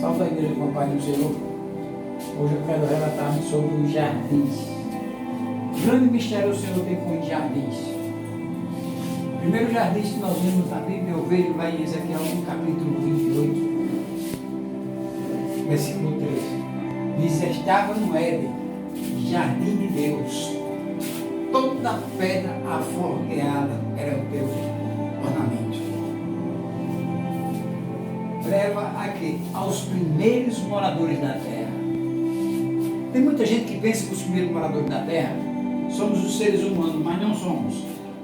Salve a igreja com o Pai do Senhor. Hoje eu quero relatar sobre os jardins. O grande mistério o Senhor tem com os jardins. O primeiro jardim que nós vimos na Bíblia, eu vejo lá em Ezequiel, no capítulo 28, versículo 13. Diz: estava no Éden, jardim de Deus. Toda pedra aforqueada era o teu ornamento. Leva a quê? Aos primeiros moradores da terra. Tem muita gente que pensa que os primeiros moradores da terra somos os seres humanos, mas não somos.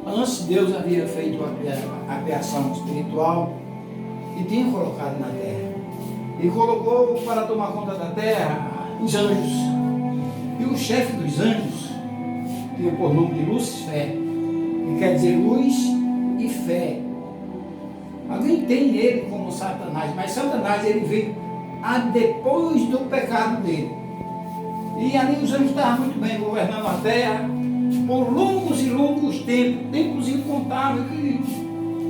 Antes Deus havia feito a criação espiritual e tinha colocado na terra. E colocou para tomar conta da terra os anjos. E o chefe dos anjos tinha por nome de Lúcifer, que quer dizer luz e fé. Alguém tem ele como Satanás, mas Satanás ele veio depois do pecado dele. E ali os anjos estavam muito bem governando a terra por longos e longos tempos incontáveis que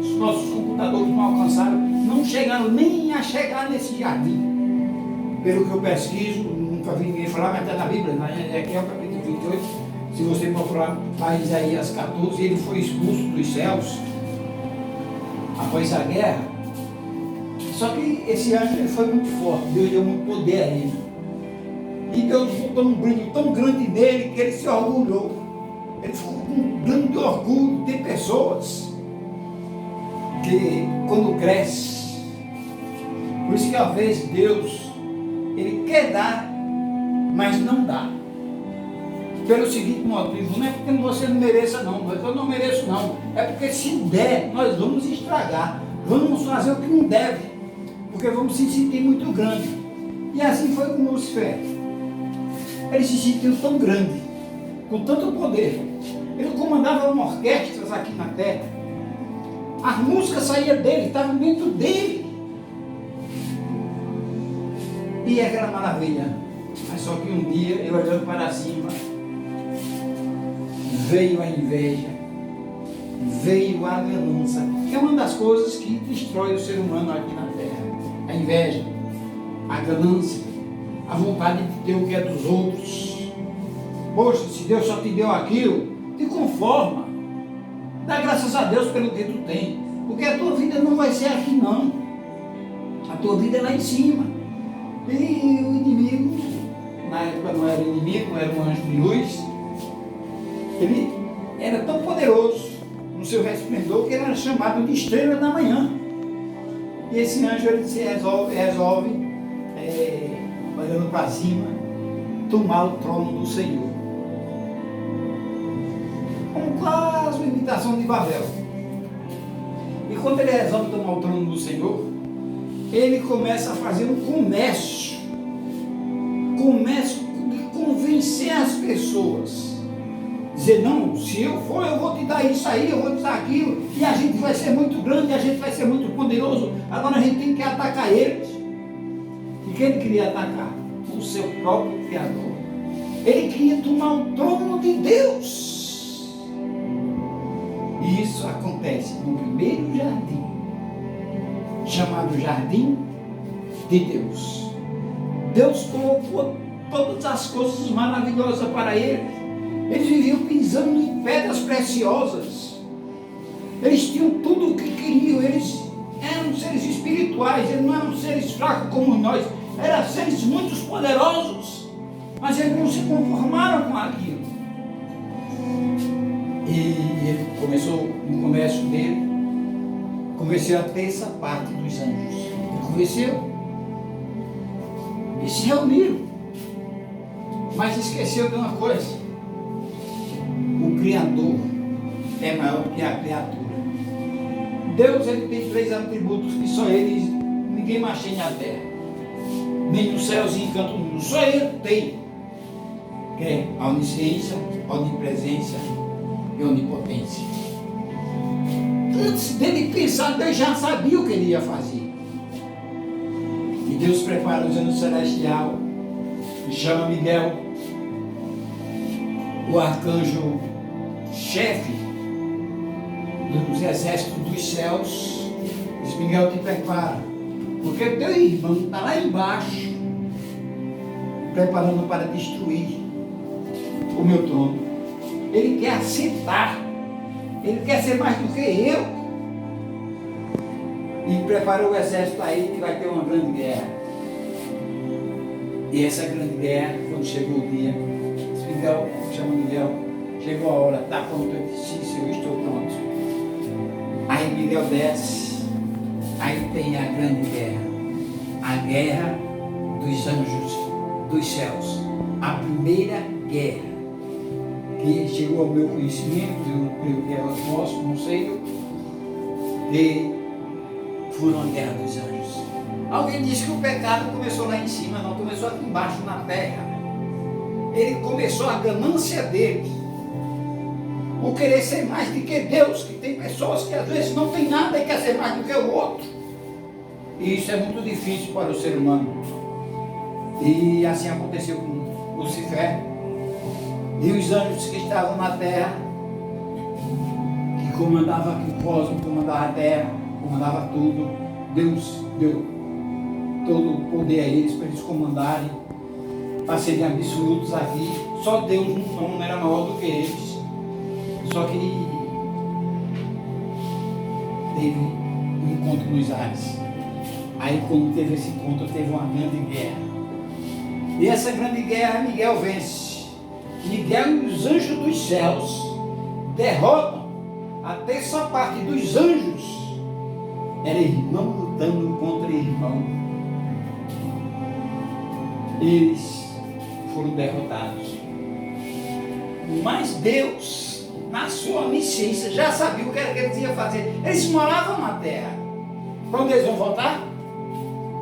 os nossos computadores não alcançaram, não chegaram nem a chegar nesse jardim. Pelo que eu pesquiso, nunca vi ninguém falar, mas está na Bíblia, aqui é o capítulo 28, se você procurar lá em Isaías 14, ele foi expulso dos céus após a guerra. Só que esse anjo ele foi muito forte, Deus deu muito poder a ele. E Deus botou um brilho tão grande nele que ele se orgulhou. Ele ficou com um grande orgulho. Tem pessoas que quando cresce, por isso que às vezes Deus, ele quer dar, mas não dá. Pelo seguinte motivo, não é porque você não mereça não, não é que eu não mereço não, é porque se der, nós vamos estragar, vamos fazer o que não deve, porque vamos se sentir muito grande. E assim foi com Lúcifer. Ele se sentiu tão grande, com tanto poder, ele comandava orquestras aqui na terra, as músicas saíam dele, estavam dentro dele, e aquela maravilha. Mas só que um dia, eu olhando para cima, veio a inveja, veio a ganância, que é uma das coisas que destrói o ser humano aqui na terra. A inveja, a ganância, a vontade de ter o que é dos outros. Poxa, se Deus só te deu aquilo, te conforma. Dá graças a Deus pelo que tu tem, porque a tua vida não vai ser aqui não. A tua vida é lá em cima. E o inimigo, na época não era inimigo, não era um anjo de luz, ele era tão poderoso no seu resplendor que ele era chamado de estrela da manhã. E esse anjo ele se resolve olhando para cima, tomar o trono do Senhor. Como quase uma imitação de Babel. E quando ele resolve tomar o trono do Senhor, ele começa a fazer um comércio de convencer as pessoas. Dizer, não, se eu for, eu vou te dar isso aí, eu vou te dar aquilo, e a gente vai ser muito grande, a gente vai ser muito poderoso, agora a gente tem que atacar eles. E quem ele queria atacar? O seu próprio Criador. Ele queria tomar o trono de Deus. E isso acontece no primeiro jardim, chamado Jardim de Deus. Deus colocou todas as coisas maravilhosas para ele. Eles viviam pisando em pedras preciosas. Eles tinham tudo o que queriam. Eles eram seres espirituais. Eles não eram seres fracos como nós. Eram seres muito poderosos. Mas eles não se conformaram com aquilo. E ele começou no comércio dele. Convenceu a terça parte dos anjos. Ele convenceu. E se reuniram. Mas esqueceu de uma coisa. O Criador é maior que a criatura. Deus ele tem 3 atributos que só ele, ninguém mais tem na terra, nem nos céus e em canto nenhum, só ele tem, que é a onisciência, a onipresença e a onipotência. Antes dele pensar, Deus já sabia o que ele ia fazer. E Deus prepara os anjos celestiais, e chama Miguel, o arcanjo chefe dos exércitos dos céus, diz: Miguel, te prepara, Porque o teu irmão está lá embaixo, preparando para destruir o meu trono. Ele quer assentar, ele quer ser mais do que eu. E preparou o exército aí que vai ter uma grande guerra. E essa grande guerra, quando chegou o dia, Miguel, chama Miguel, chegou a hora, está pronto? Eu disse, sim, eu estou pronto. Aí Miguel desce, aí tem a grande guerra, a guerra dos anjos dos céus, a primeira guerra que chegou ao meu conhecimento, eu creio que é o nosso, não sei, e foram a guerra dos anjos. Alguém disse que o pecado começou lá em cima, não, começou aqui embaixo na terra. Ele começou a ganância dele, o querer ser mais do que Deus, que tem pessoas que às vezes não tem nada e quer ser mais do que o outro. E isso é muito difícil para o ser humano. E assim aconteceu com Lucifer e os anjos que estavam na terra, que comandava aqui o cosmos, comandava a terra, comandava tudo. Deus deu todo o poder a eles para eles comandarem, para serem absolutos aqui. Só Deus não era maior do que eles. Só que teve um encontro nos ares. Aí quando teve esse encontro, teve uma grande guerra. E essa grande guerra Miguel vence. Miguel e os anjos dos céus derrotam a terça parte dos anjos. Era irmão lutando contra irmão. Eles foram derrotados. Mas Deus, na sua onisciência, já sabia o que era que eles iam fazer. Eles moravam na terra. Para onde eles vão voltar?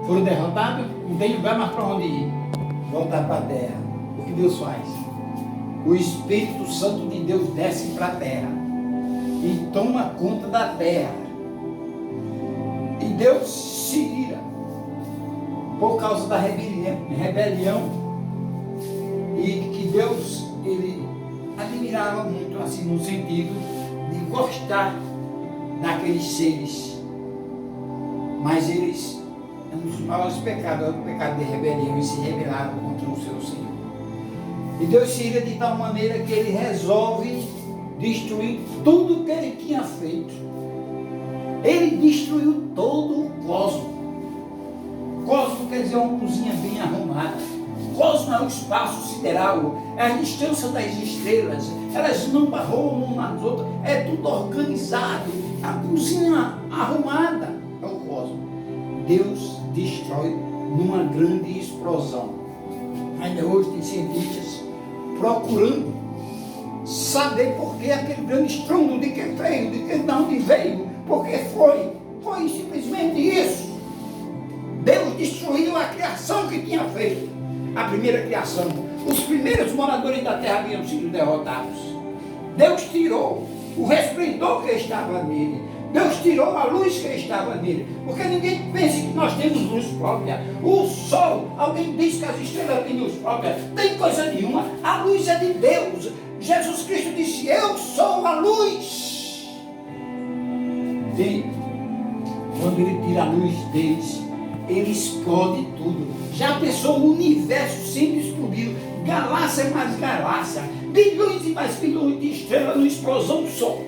Foram derrotados, não tem lugar mais para onde ir. Voltar para a terra. O que Deus faz? O Espírito Santo de Deus desce para a terra e toma conta da terra. E Deus se ira por causa da rebelião. E que Deus, ele admirava muito, assim, no sentido de gostar daqueles seres. Mas eles, um dos maiores pecados é o pecado de rebelião, e se rebelaram contra o seu Senhor. E Deus se ira de tal maneira que ele resolve destruir tudo que ele tinha feito. Ele destruiu todo o cosmos. Cosmos quer dizer uma cozinha bem arrumada. Cosmos é o espaço sideral, é a distância das estrelas. Elas não barroam umas nas outras, é tudo organizado. A cozinha arrumada é o cosmos. Deus destrói numa grande explosão. Ainda hoje tem cientistas procurando saber por que aquele grande estrondo, de que veio, de onde veio, porque foi simplesmente isso. Deus destruiu a criação que tinha feito, a primeira criação. Os primeiros moradores da terra haviam sido derrotados. Deus tirou o resplendor que estava nele. Deus tirou a luz que estava nele. Porque ninguém pensa que nós temos luz própria. O sol, alguém diz que as estrelas têm luz própria. Tem coisa nenhuma. A luz é de Deus. Jesus Cristo disse, eu sou a luz. E quando ele tira a luz deles, ele explode tudo. Já pensou o universo sendo explodido, galáxia mais galáxia, bilhões e mais bilhões de estrelas numa explosão só.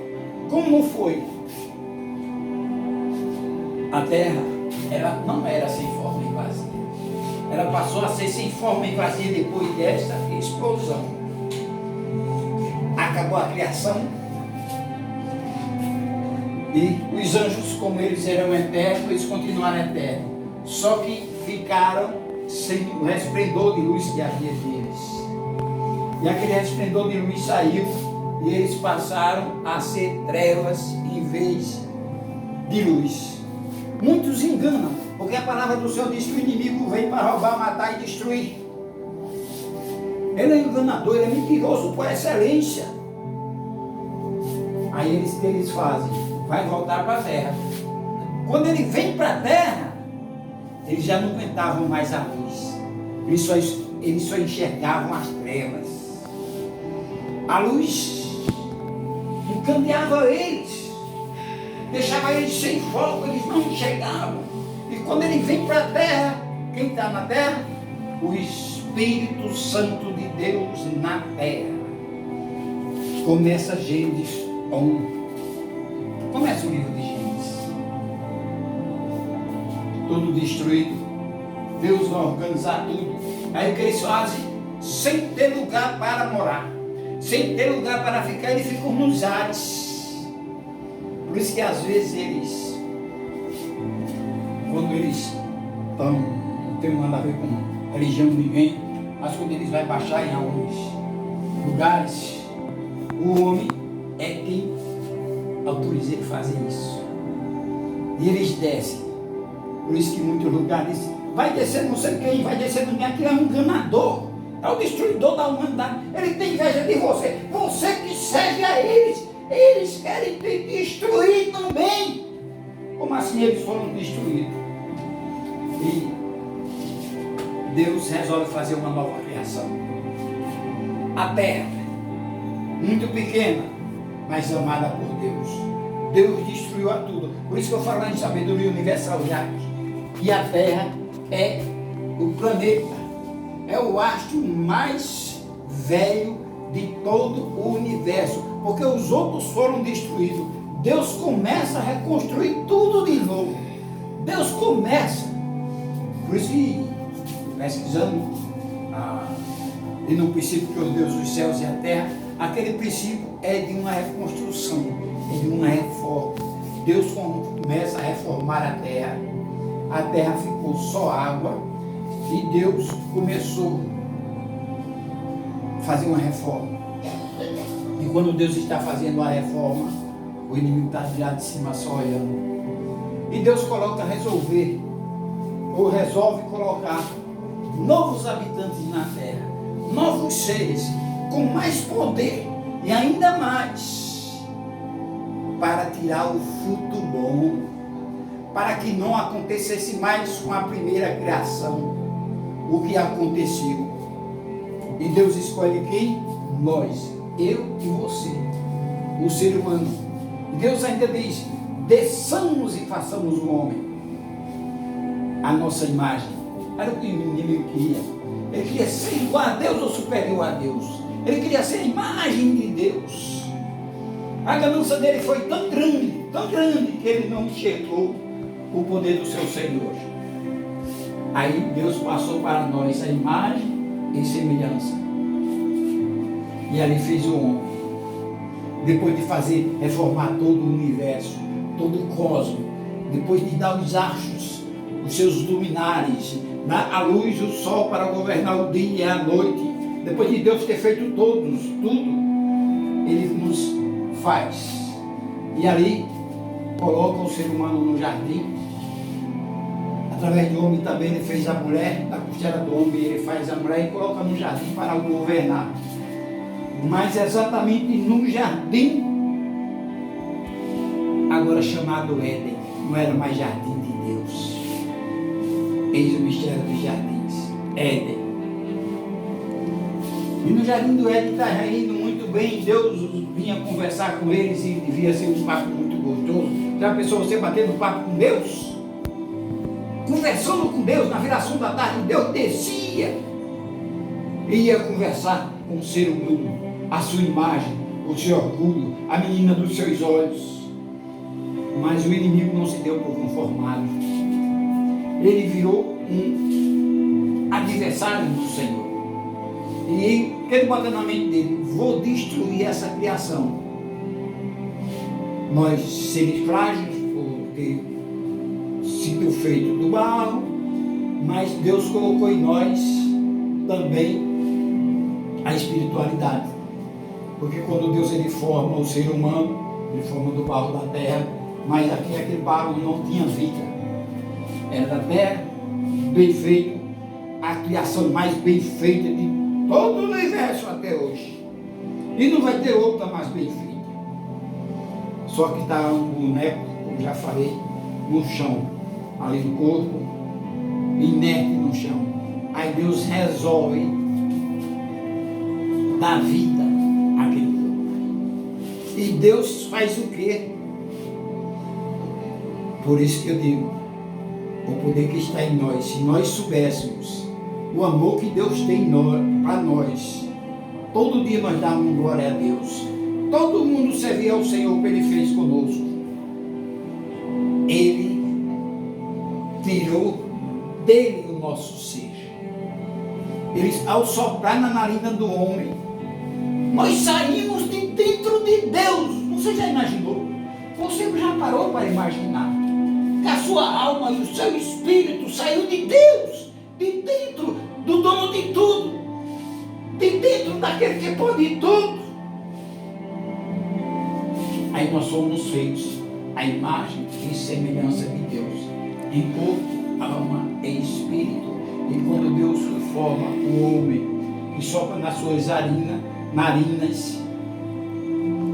Como não foi? A Terra, ela não era sem forma e vazia. Ela passou a ser sem forma e vazia depois dessa explosão. Acabou a criação. E os anjos, como eles eram eternos, eles continuaram eternos. Só que ficaram sem o resplendor de luz que havia deles. E aquele resplendor de luz saiu e eles passaram a ser trevas em vez de luz. Muitos enganam, porque a palavra do Senhor diz que o inimigo vem para roubar, matar e destruir. Ele é enganador, ele é mentiroso por excelência. Aí o que eles fazem? Vai voltar para a terra. Quando ele vem para a terra, eles já não aguentavam mais a luz. Eles só enxergavam as trevas. A luz encandeava eles, deixava eles sem foco, eles não enxergavam. E Quando ele vem para a terra, quem está na terra? O Espírito Santo de Deus na terra. Começa Gênesis 1. Começa o livro de Gênesis. Tudo destruído. Deus vai organizar tudo. Aí o que eles fazem? Sem ter lugar para morar, sem ter lugar para ficar, eles ficam nos ares. Por isso que às vezes eles, quando eles estão, não tem nada a ver com religião de ninguém, mas quando eles vão baixar em alguns lugares, o homem é quem autoriza ele a fazer isso. E eles descem. Por isso que em muitos lugares vai descer não sei quem, vai descer ninguém, aqui é um enganador. É o destruidor da humanidade. Ele tem inveja de você. Você que serve a eles. Eles querem te destruir também. Como assim eles foram destruídos? E Deus resolve fazer uma nova criação. A terra, muito pequena, mas amada por Deus. Deus destruiu a tudo. Por isso que eu falo em sabedoria universal já. E a terra é o planeta. É o astro mais velho de todo o universo, porque os outros foram destruídos. Deus começa a reconstruir tudo de novo. Deus começa. Por isso que, pesquisando, e no princípio criou Deus os céus e a terra, aquele princípio é de uma reconstrução, é de uma reforma. Deus começa a reformar a terra. A terra ficou só água. E Deus começou a fazer uma reforma. E quando Deus está fazendo a reforma, o inimigo está lá de cima só olhando. E Deus resolve colocar novos habitantes na terra, novos seres, com mais poder e ainda mais, para tirar o fruto bom, para que não acontecesse mais com a primeira criação o que aconteceu. E Deus escolhe quem? Nós, eu e você, o ser humano. E Deus ainda diz: desçamos e façamos o homem a nossa imagem. Era o que o inimigo queria. Ele queria ser igual a Deus ou superior a Deus. Ele queria ser a imagem de Deus. A ganância dele foi tão grande, que ele não enxergou o poder do seu Senhor. Aí Deus passou para nós a imagem e semelhança. E ali fez o homem. Depois de reformar todo o universo, todo o cosmos, depois de dar os astros, os seus luminares, a luz e o sol para governar o dia e a noite, depois de Deus ter feito tudo, Ele nos faz. E ali coloca o ser humano no jardim. Através do homem também ele fez a mulher, da costela do homem ele faz a mulher e coloca no jardim para o governar. Mas exatamente no jardim, agora chamado Éden, não era mais jardim de Deus. Eis o mistério dos jardins, Éden. E no jardim do Éden está indo muito bem, Deus vinha conversar com eles e devia ser um papo muito gostoso. Já pensou você batendo papo com Deus? Conversando com Deus, na viração da tarde, Deus descia e ia conversar com o ser humano, a sua imagem, o seu orgulho, a menina dos seus olhos. Mas o inimigo não se deu por conformado. Ele virou um adversário do Senhor. E ele bota na mente dele: vou destruir essa criação. Nós, seres frágeis, por ter sido feito do barro, mas Deus colocou em nós também a espiritualidade, porque quando Deus ele forma o ser humano, ele forma do barro da terra, mas aquele barro não tinha vida, era da terra, bem feito, a criação mais bem feita de todo o universo até hoje, e não vai ter outra mais bem feita. Só que está um boneco, como já falei, no chão, ali no corpo, inerte no chão. Aí Deus resolve dar vida àquele corpo. E Deus faz o quê? Por isso que eu digo, o poder que está em nós, se nós soubéssemos o amor que Deus tem para nós, todo dia nós damos glória a Deus. Todo mundo servia ao Senhor que Ele fez conosco. Ele tirou dele o nosso ser. Ele, ao soprar na narina do homem, nós saímos de dentro de Deus. Você já imaginou? Você já parou para imaginar que a sua alma e o seu espírito saiu de Deus, de dentro do dono de tudo, de dentro daquele que pode tudo? Aí nós somos feitos à imagem e semelhança de Deus, em corpo, alma e espírito. E quando Deus forma o homem e sopra nas suas narinas,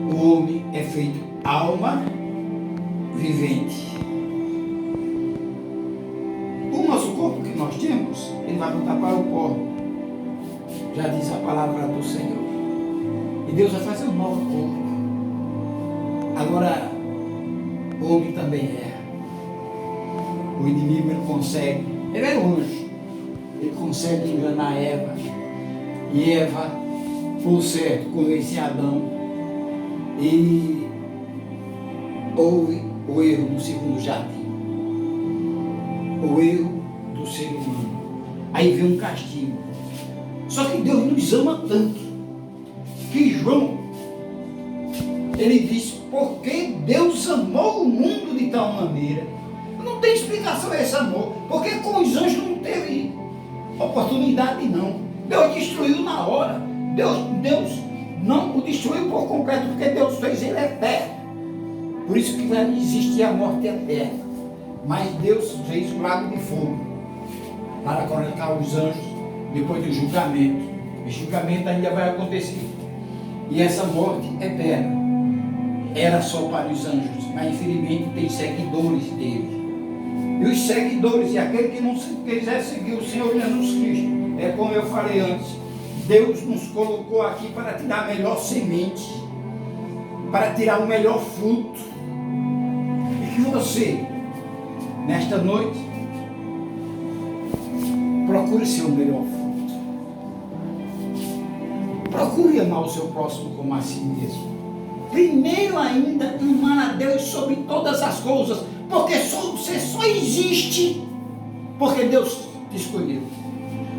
o homem é feito alma vivente. O nosso corpo que nós temos, ele vai voltar para o pó. Já diz a palavra do Senhor. E Deus vai fazer um novo corpo. Agora, o homem também erra. O inimigo, ele consegue. Ele é anjo. Ele consegue enganar Eva. E Eva, por certo, convence Adão. E houve o erro no segundo jardim. O erro do ser humano. Aí vem um castigo. Só que Deus nos ama tanto que João, ele diz: porque Deus amou o mundo de tal maneira. Não tem explicação esse amor, porque com os anjos não teve oportunidade não. Deus destruiu na hora. Deus não o destruiu por completo, porque Deus fez ele eterno. Por isso que vai existir a morte eterna. Mas Deus fez um lago de fogo para colocar os anjos depois do julgamento. O julgamento ainda vai acontecer. E essa morte eterna era só para os anjos, mas infelizmente tem seguidores dele. E os seguidores, e aquele que não quiser seguir o Senhor Jesus Cristo, é como eu falei antes, Deus nos colocou aqui para tirar a melhor semente, para tirar o melhor fruto. E que você, nesta noite, procure ser o melhor fruto. Procure amar o seu próximo como a si mesmo. Primeiro ainda, amar a Deus sobre todas as coisas, porque você só existe porque Deus te escolheu.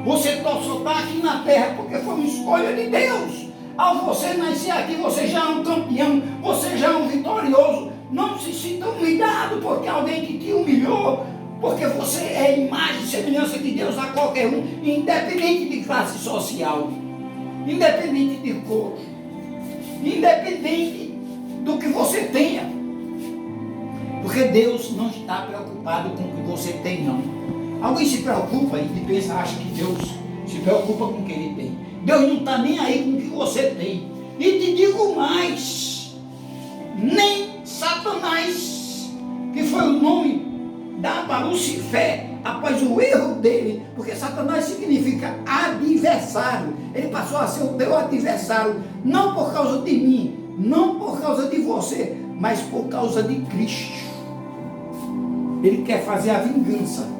Você só está aqui na terra porque foi uma escolha de Deus. Ao você nascer aqui, você já é um campeão, você já é um vitorioso. Não se sinta humilhado porque alguém que te humilhou, porque você é imagem e semelhança de Deus a qualquer um, independente de classe social, independente de cor, independente do que você tenha. Porque Deus não está preocupado com o que você tem, não. Alguém se preocupa e pensa, acha que Deus se preocupa com o que ele tem. Deus não está nem aí com o que você tem. E te digo mais, nem Satanás, que foi o nome dado a Lucifer após o erro dele, porque Satanás significa adversário. Ele passou a ser o teu adversário, não por causa de mim, não por causa de você, mas por causa de Cristo. Ele quer fazer a vingança.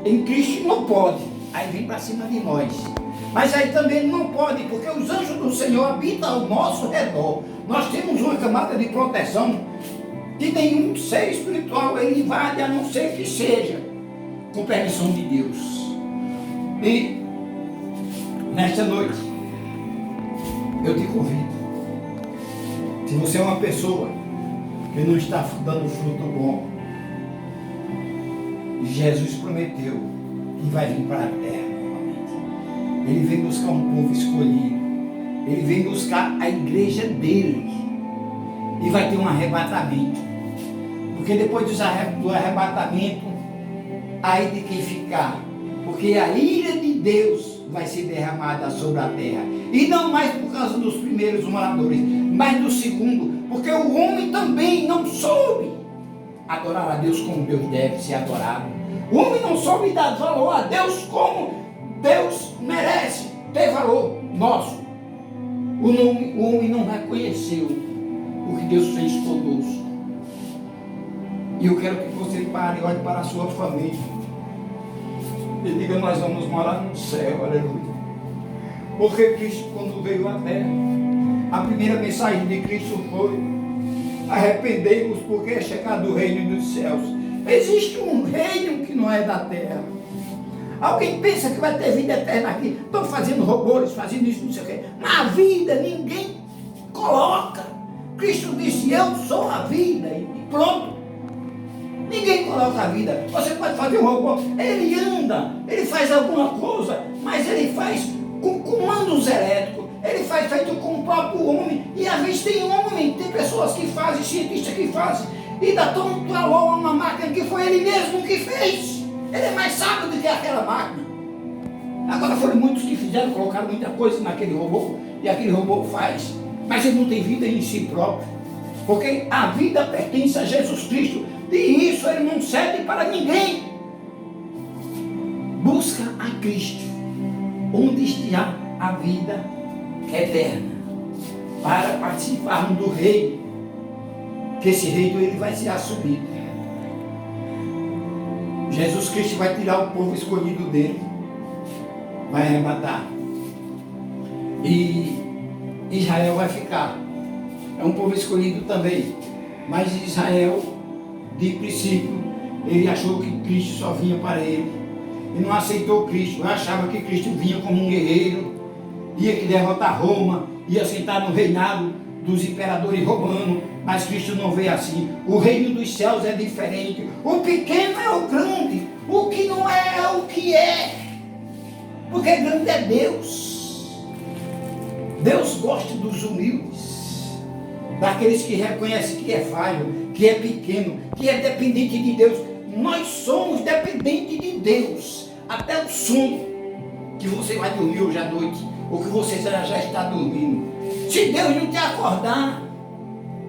Em Cristo não pode, aí vem para cima de nós. Mas aí também não pode, porque os anjos do Senhor habitam ao nosso redor. Nós temos uma camada de proteção que nenhum ser espiritual ele invade, a não ser que seja com permissão de Deus. E nesta noite eu te convido, se você é uma pessoa que não está dando fruto bom, Jesus prometeu que vai vir para a terra novamente. Ele vem buscar um povo escolhido, ele vem buscar a igreja dele, e vai ter um arrebatamento, porque depois do arrebatamento, aí de quem ficar, porque a ira de Deus vai ser derramada sobre a terra, e não mais por causa dos primeiros moradores, mas do segundo, porque o homem também não soube adorar a Deus como Deus deve ser adorado. O homem não soube dar valor a Deus como Deus merece ter valor nosso. O homem não reconheceu o que Deus fez conosco. E eu quero que você pare e olhe para a sua família. e diga: nós vamos morar no céu, aleluia. Porque Cristo, quando veio à terra, a primeira mensagem de Cristo foi: arrependei-vos, porque é chegado o reino dos céus. Existe um reino que não é da terra. Alguém pensa que vai ter vida eterna aqui? Estão fazendo robôs, fazendo isso, não sei o quê. Na vida ninguém coloca. Cristo disse: eu sou a vida, e pronto. Ninguém coloca a vida. Você pode fazer um robô, ele anda, ele faz alguma coisa, mas ele faz com comandos elétricos, ele faz feito com o próprio homem. E às vezes tem homem, tem pessoas que fazem, cientistas que fazem, e dá tanto valor a uma máquina que foi ele mesmo que fez. Ele é mais sábio do que aquela máquina. Agora foram muitos que fizeram, colocaram muita coisa naquele robô, e aquele robô faz, mas ele não tem vida em si próprio, porque a vida pertence a Jesus Cristo, e isso ele não cede para ninguém. Busca a Cristo, onde está a vida eterna, para participarmos do reino, que esse reino ele vai ser assumido. Jesus Cristo vai tirar o povo escolhido dele, vai arrebatar, e Israel vai ficar. É um povo escolhido também, mas Israel, de princípio, ele achou que Cristo só vinha para ele, e não aceitou Cristo. Eu achava que Cristo vinha como um guerreiro, ia que derrotar Roma, ia sentar no reinado dos imperadores romanos, mas Cristo não veio assim. O reino dos céus é diferente. O pequeno é o grande, o que não é o que é, porque grande é Deus. Deus gosta dos humildes, daqueles que reconhecem que é falho, que é pequeno, que é dependente de Deus. Nós somos dependentes de Deus. Até o sono que você vai dormir hoje à noite, ou que você já está dormindo, se Deus não te acordar,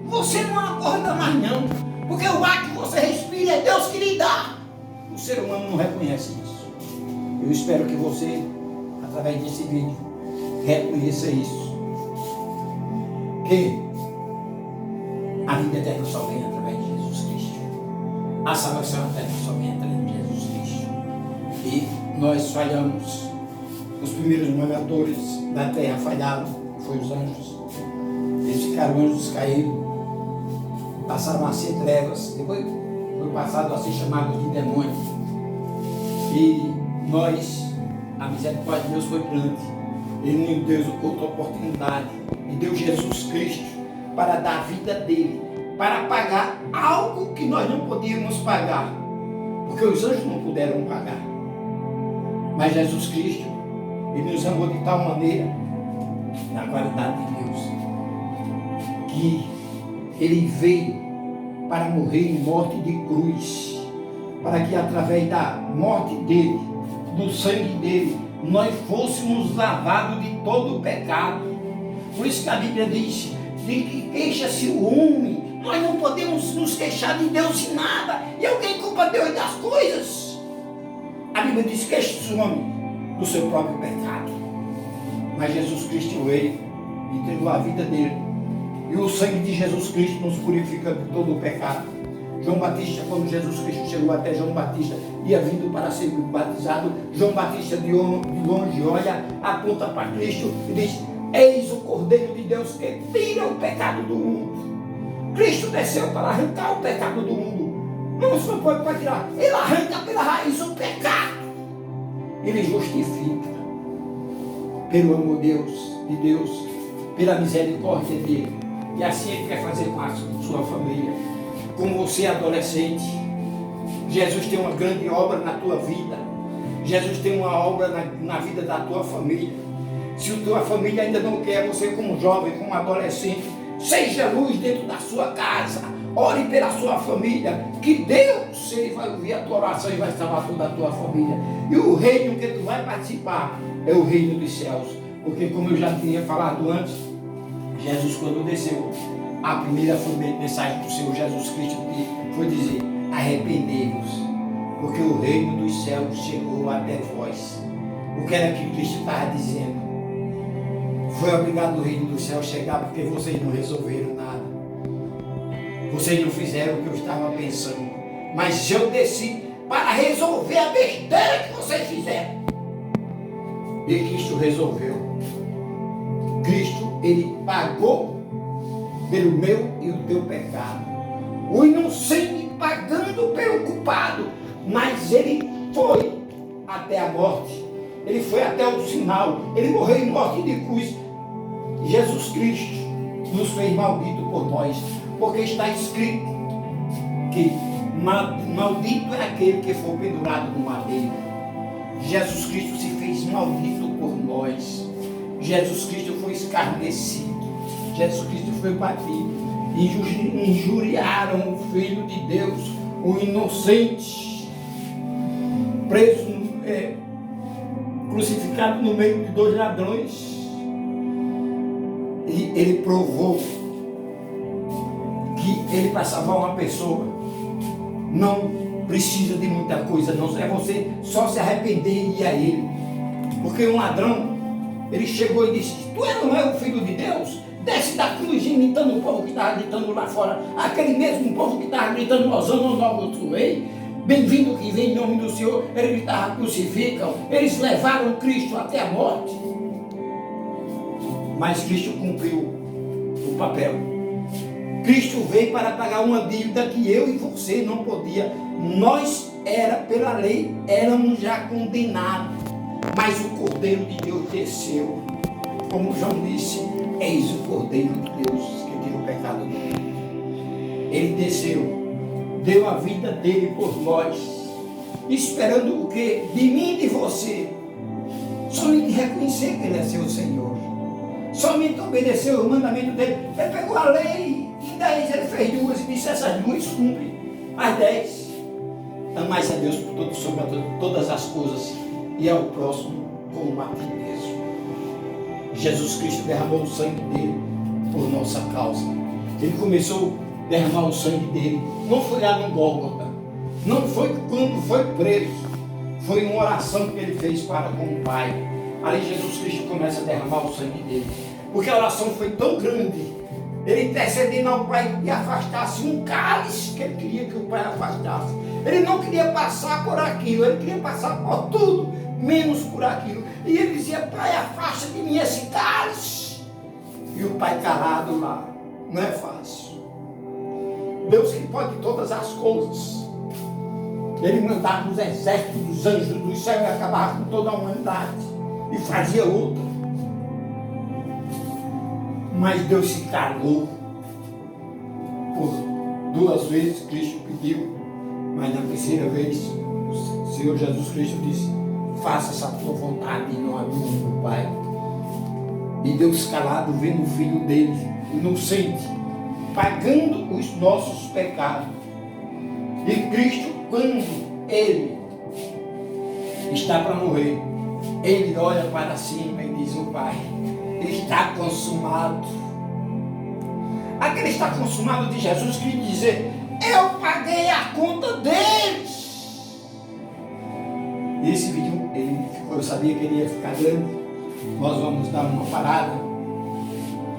você não acorda mais não, porque o ar que você respira é Deus que lhe dá. O ser humano não reconhece isso. Eu espero que você, através desse vídeo, reconheça isso, que a vida eterna só vem através de Jesus Cristo, a salvação eterna só vem através de Jesus Cristo. E nós falhamos. Os primeiros moradores da terra falharam, foi os anjos. Eles ficaram anjos caídos, passaram a ser trevas, depois foi passado a ser chamados de demônios. E nós, a misericórdia de Deus foi grande. Ele nos deu outra oportunidade, e deu Jesus Cristo para dar a vida dele, para pagar algo que nós não podíamos pagar, porque os anjos não puderam pagar. Mas Jesus Cristo, ele nos amou de tal maneira, na qualidade de Deus, que ele veio para morrer em morte de cruz, para que através da morte dele, do sangue dele, nós fôssemos lavados de todo o pecado. Por isso que a Bíblia diz: de que queixa-se o homem. Nós não podemos nos queixar de Deus em nada, e alguém culpa Deus das coisas. A Bíblia diz: queixa-se o homem do seu próprio pecado. Mas Jesus Cristo veio e entregou a vida dele, e o sangue de Jesus Cristo nos purifica de todo o pecado. João Batista, quando Jesus Cristo chegou até João Batista, ia vindo para ser batizado, João Batista de longe olha, aponta para Cristo e diz: eis o Cordeiro de Deus que tira o pecado do mundo. Cristo desceu para arrancar o pecado do mundo. Não só pode para tirar, ele arranca pela raiz o pecado. Ele justifica pelo amor de Deus, pela misericórdia dele. E assim ele quer fazer com a sua família. Com você, adolescente, Jesus tem uma grande obra na tua vida. Jesus tem uma obra na vida da tua família. Se a tua família ainda não quer você como jovem, como adolescente, seja luz dentro da sua casa. Ore pela sua família, que Deus, ele vai ouvir a tua oração e vai salvar toda a tua família. E o reino que tu vai participar é o reino dos céus. Porque, como eu já tinha falado antes, Jesus, quando desceu, a primeira mensagem do Senhor Jesus Cristo foi dizer: arrependei-vos, porque o reino dos céus chegou até vós. O que era que Cristo estava dizendo? Foi obrigado o reino dos céus chegar, porque vocês não resolveram nada. Vocês não fizeram o que eu estava pensando. Mas eu desci para resolver a besteira que vocês fizeram. E Cristo resolveu. Cristo, ele pagou pelo meu e o teu pecado. O inocente pagando pelo culpado, mas ele foi até a morte. Ele foi até o final. Ele morreu em morte de cruz. Jesus Cristo nos fez maldito por nós, porque está escrito que maldito é aquele que for pendurado no madeiro. Jesus Cristo se fez maldito por nós. Jesus Cristo foi escarnecido. Jesus Cristo foi batido. Injuriaram o Filho de Deus, o inocente, preso, crucificado no meio de dois ladrões. E ele provou que ele para salvar uma pessoa não precisa de muita coisa, não é você só se arrepender e ir a ele. Porque um ladrão, ele chegou e disse: tu não é o Filho de Deus? Desce da cruz, imitando o povo que estava gritando lá fora, aquele mesmo povo que estava gritando: Hosana, nosso rei, bem-vindo que vem em nome do Senhor. Ele gritava: crucificam. Eles levaram Cristo até a morte, mas Cristo cumpriu o papel. Cristo veio para pagar uma dívida que eu e você não podia. Nós pela lei, éramos já condenados, mas o Cordeiro de Deus desceu. Como João disse: eis o Cordeiro de Deus que tira o pecado do mundo. Ele desceu, deu a vida dele por nós, esperando o quê? De mim e de você. Somente reconhecer que ele é seu Senhor, somente obedecer o mandamento dele. Ele pegou a lei e 10 ele fez duas e disse: essas duas cumprem. As 10: amais a Deus por todo, sobre todas as coisas, e ao próximo como a ti mesmo. Jesus Cristo derramou o sangue dele por nossa causa. Ele começou a derramar o sangue dele. Não foi lá no Gólgota, não foi quando foi preso, foi uma oração que ele fez para com o Pai. Ali Jesus Cristo começa a derramar o sangue dele, porque a oração foi tão grande, ele intercedendo ao Pai que afastasse um cálice que ele queria que o Pai afastasse. Ele não queria passar por aquilo, ele queria passar por tudo, menos por aquilo. E ele dizia: Pai, afasta de mim esse cálice. E o Pai calado lá. Não é fácil. Deus que pode todas as coisas, ele mandava os exércitos dos anjos do céu e acabava com toda a humanidade e fazia outra. Mas Deus se calou. Por 2 vezes Cristo pediu, mas na terceira vez o Senhor Jesus Cristo disse: faça essa tua vontade e não a minha, meu Pai. E Deus calado, vendo o Filho dele, inocente, pagando os nossos pecados. E Cristo, quando ele está para morrer, ele olha para cima e diz: o Pai, está consumado. Aquele está consumado de Jesus queria dizer: eu paguei a conta deles. Esse vídeo, eu sabia que ele ia ficar grande. Nós vamos dar uma parada